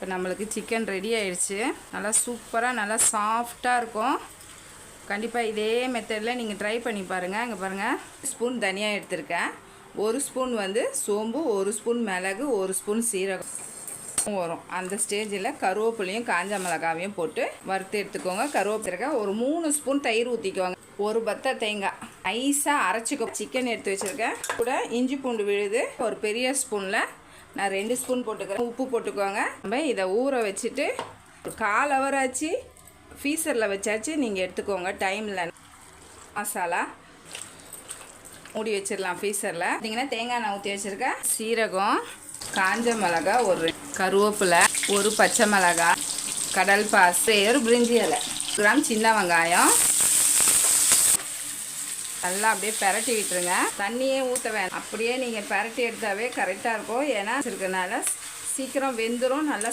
இப்போ நம்மளுக்கு chicken ready ஆயிடுச்சு. நல்லா சூப்பராக நல்லா சாஃப்டாக இருக்கும். கண்டிப்பாக இதே மெத்தடில் நீங்கள் ட்ரை பண்ணி பாருங்கள். இங்கே பாருங்கள், ஸ்பூன் தனியாக எடுத்திருக்கேன். 1 ஸ்பூன் வந்து சோம்பு, 1 ஸ்பூன் மிளகு, 1 ஸ்பூன் சீரகம் வரும். அந்த ஸ்டேஜில் கருவேப்பிலையும் காஞ்ச மிளகாவையும் போட்டு வறுத்து எடுத்துக்கோங்க. கருவேப்பிலை ஒரு 3 ஸ்பூன் தயிர் ஊற்றிக்கோங்க. ஒரு பத்தை தேங்காய் ஐஸாக அரைச்சிக்கோ. சிக்கன் எடுத்து வச்சுருக்கேன். கூட இஞ்சி பூண்டு விழுது ஒரு பெரிய ஸ்பூனில் நான் 2 ஸ்பூன் போட்டுக்கிறேன். உப்பு போட்டுக்கோங்க. நம்ம இதை ஊற வச்சுட்டு ஒரு 1/4 ஹவர் ஆச்சு ஃப்ரீசரில் வச்சாச்சு. நீங்கள் எடுத்துக்கோங்க. டைமில் மசாலா மூடி வச்சிடலாம் ஃப்ரீசரில். பார்த்தீங்கன்னா தேங்காய் நான் ஊற்றி வச்சுருக்கேன். சீரகம், காஞ்ச மிளகா, ஒரு கருவேப்பிலை, ஒரு பச்சை மிளகா, கடல் பாசி, ஒரு பிரிஞ்சி இலை, கிராம் சின்ன வெங்காயம் நல்லா அப்படியே பெரட்டி விட்டுருங்க. தண்ணியே ஊற்ற வேண்டாம். அப்படியே நீங்கள் பெரட்டி எடுத்தாவே கரெக்டாக இருக்கும். ஏன்னா இருக்கனால சீக்கிரம் வெந்துடும். நல்லா